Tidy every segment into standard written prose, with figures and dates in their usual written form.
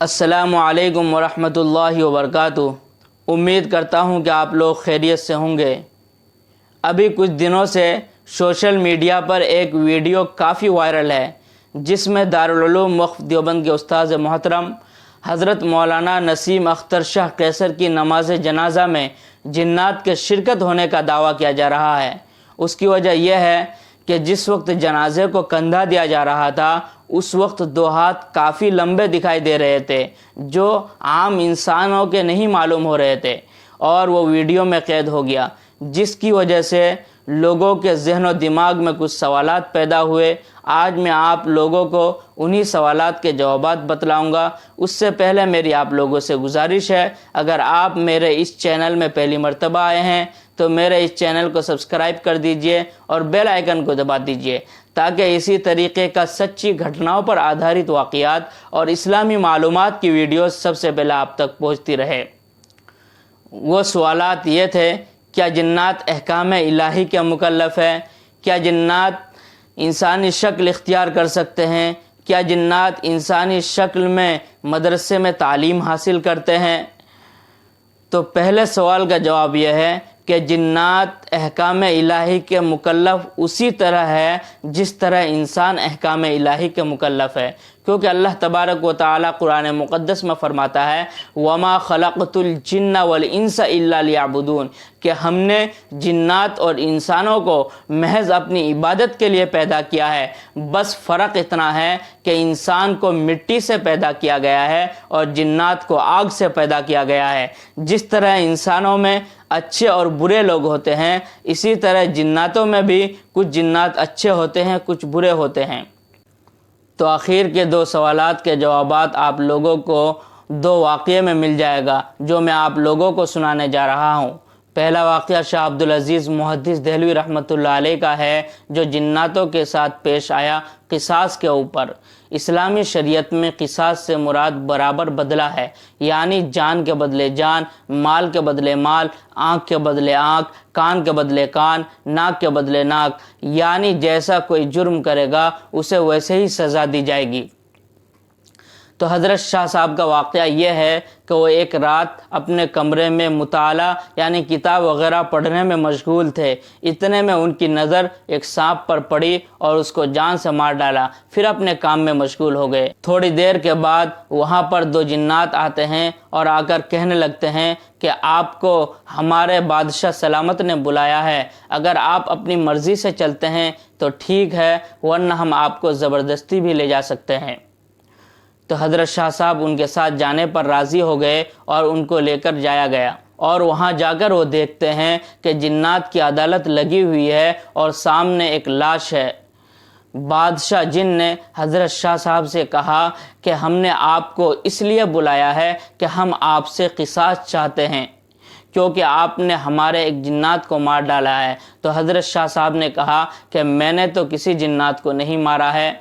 السلام علیکم ورحمۃ اللہ وبرکاتہ۔ امید کرتا ہوں کہ آپ لوگ خیریت سے ہوں گے۔ ابھی کچھ دنوں سے سوشل میڈیا پر ایک ویڈیو کافی وائرل ہے جس میں دارالعلوم وقف دیوبند کے استاذ محترم حضرت مولانا نسیم اختر شاہ قیصر کی نماز جنازہ میں جنات کے شرکت ہونے کا دعویٰ کیا جا رہا ہے۔ اس کی وجہ یہ ہے کہ جس وقت جنازے کو کندھا دیا جا رہا تھا اس وقت دو ہاتھ کافی لمبے دکھائی دے رہے تھے جو عام انسانوں کے نہیں معلوم ہو رہے تھے، اور وہ ویڈیو میں قید ہو گیا، جس کی وجہ سے لوگوں کے ذہن و دماغ میں کچھ سوالات پیدا ہوئے۔ آج میں آپ لوگوں کو انہی سوالات کے جوابات بتلاؤں گا۔ اس سے پہلے میری آپ لوگوں سے گزارش ہے، اگر آپ میرے اس چینل میں پہلی مرتبہ آئے ہیں تو میرے اس چینل کو سبسکرائب کر دیجئے اور بیل آئیکن کو دبا دیجئے تاکہ اسی طریقے کا سچی گھٹناؤں پر آدھارت واقعات اور اسلامی معلومات کی ویڈیوز سب سے پہلے آپ تک پہنچتی رہے۔ وہ سوالات یہ تھے: کیا جنات احکام الہی کے مکلف ہے؟ کیا جنات انسانی شکل اختیار کر سکتے ہیں؟ کیا جنات انسانی شکل میں مدرسے میں تعلیم حاصل کرتے ہیں؟ تو پہلے سوال کا جواب یہ ہے کہ جنات احکام الہی کے مکلف اسی طرح ہے جس طرح انسان احکام الہی کے مکلف ہے، کیونکہ اللہ تبارک و تعالی قرآن مقدس میں فرماتا ہے وَمَا خَلَقْتُ الْجِنَّ وَالْإِنسَ إِلَّا لِيَعْبُدُونَ، کہ ہم نے جنات اور انسانوں کو محض اپنی عبادت کے لیے پیدا کیا ہے۔ بس فرق اتنا ہے کہ انسان کو مٹی سے پیدا کیا گیا ہے اور جنات کو آگ سے پیدا کیا گیا ہے۔ جس طرح انسانوں میں اچھے اور برے لوگ ہوتے ہیں، اسی طرح جناتوں میں بھی کچھ جنات اچھے ہوتے ہیں، کچھ برے ہوتے ہیں۔ تو آخر کے دو سوالات کے جوابات آپ لوگوں کو دو واقعے میں مل جائے گا جو میں آپ لوگوں کو سنانے جا رہا ہوں۔ پہلا واقعہ شاہ عبدالعزیز محدث دہلوی رحمۃ اللہ علیہ کا ہے جو جناتوں کے ساتھ پیش آیا قصاص کے اوپر۔ اسلامی شریعت میں قصاص سے مراد برابر بدلہ ہے، یعنی جان کے بدلے جان، مال کے بدلے مال، آنکھ کے بدلے آنکھ، کان کے بدلے کان، ناک کے بدلے ناک، یعنی جیسا کوئی جرم کرے گا اسے ویسے ہی سزا دی جائے گی۔ تو حضرت شاہ صاحب کا واقعہ یہ ہے کہ وہ ایک رات اپنے کمرے میں مطالعہ یعنی کتاب وغیرہ پڑھنے میں مشغول تھے۔ اتنے میں ان کی نظر ایک سانپ پر پڑی اور اس کو جان سے مار ڈالا، پھر اپنے کام میں مشغول ہو گئے۔ تھوڑی دیر کے بعد وہاں پر دو جنات آتے ہیں اور آ کر کہنے لگتے ہیں کہ آپ کو ہمارے بادشاہ سلامت نے بلایا ہے، اگر آپ اپنی مرضی سے چلتے ہیں تو ٹھیک ہے، ورنہ ہم آپ کو زبردستی بھی لے جا سکتے ہیں۔ تو حضرت شاہ صاحب ان کے ساتھ جانے پر راضی ہو گئے اور ان کو لے کر جایا گیا، اور وہاں جا کر وہ دیکھتے ہیں کہ جنات کی عدالت لگی ہوئی ہے اور سامنے ایک لاش ہے۔ بادشاہ جن نے حضرت شاہ صاحب سے کہا کہ ہم نے آپ کو اس لیے بلایا ہے کہ ہم آپ سے قصاص چاہتے ہیں کیونکہ آپ نے ہمارے ایک جنات کو مار ڈالا ہے۔ تو حضرت شاہ صاحب نے کہا کہ میں نے تو کسی جنات کو نہیں مارا ہے۔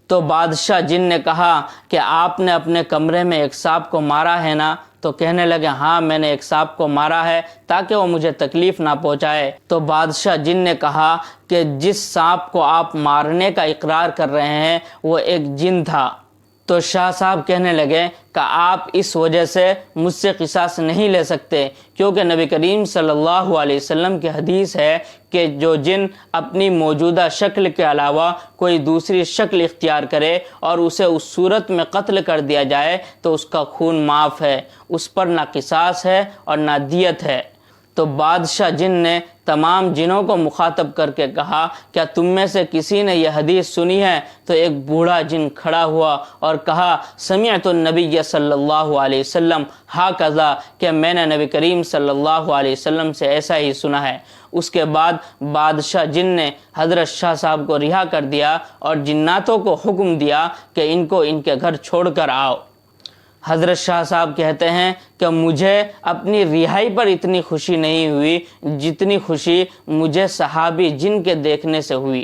تو بادشاہ جن نے کہا کہ آپ نے اپنے کمرے میں ایک سانپ کو مارا ہے نا؟ تو کہنے لگے ہاں میں نے ایک سانپ کو مارا ہے تاکہ وہ مجھے تکلیف نہ پہنچائے۔ تو بادشاہ جن نے کہا کہ جس سانپ کو آپ مارنے کا اقرار کر رہے ہیں وہ ایک جن تھا۔ تو شاہ صاحب کہنے لگے کہ آپ اس وجہ سے مجھ سے قصاص نہیں لے سکتے کیونکہ نبی کریم صلی اللہ علیہ وسلم کی حدیث ہے کہ جو جن اپنی موجودہ شکل کے علاوہ کوئی دوسری شکل اختیار کرے اور اسے اس صورت میں قتل کر دیا جائے تو اس کا خون معاف ہے، اس پر نہ قصاص ہے اور نہ دیت ہے۔ تو بادشاہ جن نے تمام جنوں کو مخاطب کر کے کہا کیا تم میں سے کسی نے یہ حدیث سنی ہے؟ تو ایک بوڑھا جن کھڑا ہوا اور کہا سمعت النبی صلی اللہ علیہ وسلم ہاکذا، کہ میں نے نبی کریم صلی اللہ علیہ وسلم سے ایسا ہی سنا ہے۔ اس کے بعد بادشاہ جن نے حضرت شاہ صاحب کو رہا کر دیا اور جناتوں کو حکم دیا کہ ان کو ان کے گھر چھوڑ کر آؤ۔ حضرت شاہ صاحب کہتے ہیں کہ مجھے اپنی رہائی پر اتنی خوشی نہیں ہوئی جتنی خوشی مجھے صحابی جن کے دیکھنے سے ہوئی۔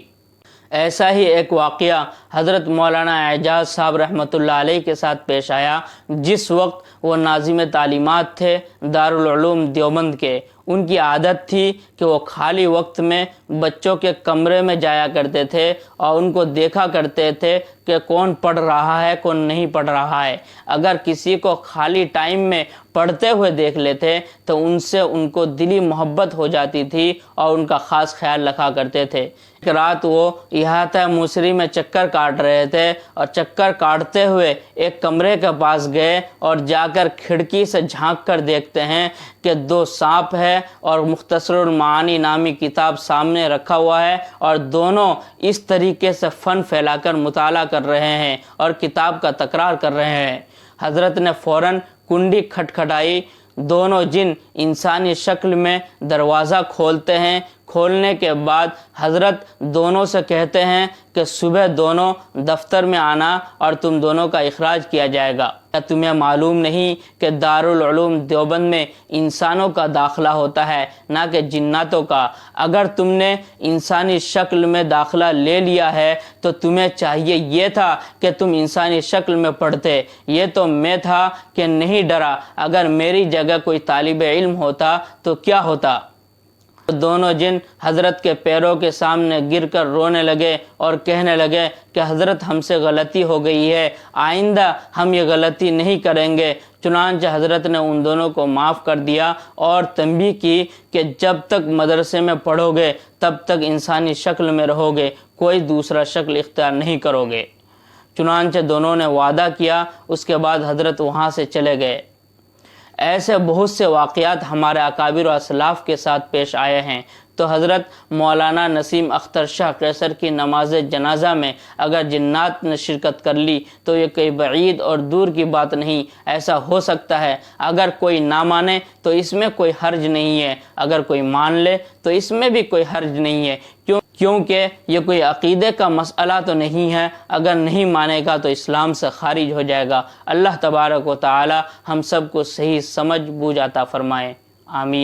ایسا ہی ایک واقعہ حضرت مولانا اعجاز صاحب رحمۃ اللہ علیہ کے ساتھ پیش آیا جس وقت وہ ناظم تعلیمات تھے دارالعلوم دیوبند کے۔ ان کی عادت تھی کہ وہ خالی وقت میں بچوں کے کمرے میں جایا کرتے تھے اور ان کو دیکھا کرتے تھے کہ کون پڑھ رہا ہے کون نہیں پڑھ رہا ہے۔ اگر کسی کو خالی ٹائم میں پڑھتے ہوئے دیکھ لیتے تو ان سے ان کو دلی محبت ہو جاتی تھی اور ان کا خاص خیال رکھا کرتے تھے۔ ایک رات وہ احاطہ موسری میں چکر کاٹ رہے تھے اور چکر کاٹتے ہوئے ایک کمرے کے پاس گئے اور جا کر کھڑکی سے جھانک کر دیکھتے ہیں کہ 2 سانپ ہے اور مختصر المعانی نامی کتاب سامنے رکھا ہوا ہے، اور دونوں اس طریقے سے فن پھیلا کر مطالعہ کر رہے ہیں اور کتاب کا تکرار کر رہے ہیں۔ حضرت نے فوراً کنڈی کھٹکھٹائی۔ دونوں جن انسانی شکل میں دروازہ کھولتے ہیں۔ کھولنے کے بعد حضرت دونوں سے کہتے ہیں کہ صبح دونوں دفتر میں آنا اور تم دونوں کا اخراج کیا جائے گا۔ کیا تمہیں معلوم نہیں کہ دارالعلوم دیوبند میں انسانوں کا داخلہ ہوتا ہے نہ کہ جناتوں کا؟ اگر تم نے انسانی شکل میں داخلہ لے لیا ہے تو تمہیں چاہیے یہ تھا کہ تم انسانی شکل میں پڑھتے۔ یہ تو میں تھا کہ نہیں ڈرا، اگر میری جگہ کوئی طالب علم ہوتا تو کیا ہوتا؟ دونوں جن حضرت کے پیروں کے سامنے گر کر رونے لگے اور کہنے لگے کہ حضرت ہم سے غلطی ہو گئی ہے، آئندہ ہم یہ غلطی نہیں کریں گے۔ چنانچہ حضرت نے ان دونوں کو معاف کر دیا اور تنبیہ کی کہ جب تک مدرسے میں پڑھو گے تب تک انسانی شکل میں رہو گے، کوئی دوسرا شکل اختیار نہیں کرو گے۔ چنانچہ دونوں نے وعدہ کیا۔ اس کے بعد حضرت وہاں سے چلے گئے۔ ایسے بہت سے واقعات ہمارے اکابر و اسلاف کے ساتھ پیش آئے ہیں۔ تو حضرت مولانا نسیم اختر شاہ قیصر کی نماز جنازہ میں اگر جنات نے شرکت کر لی تو یہ کوئی بعید اور دور کی بات نہیں، ایسا ہو سکتا ہے۔ اگر کوئی نہ مانے تو اس میں کوئی حرج نہیں ہے، اگر کوئی مان لے تو اس میں بھی کوئی حرج نہیں ہے، کیونکہ یہ کوئی عقیدے کا مسئلہ تو نہیں ہے۔ اگر نہیں مانے گا تو اسلام سے خارج ہو جائے گا۔ اللہ تبارک و تعالی ہم سب کو صحیح سمجھ بوجھ عطا فرمائے، آمین۔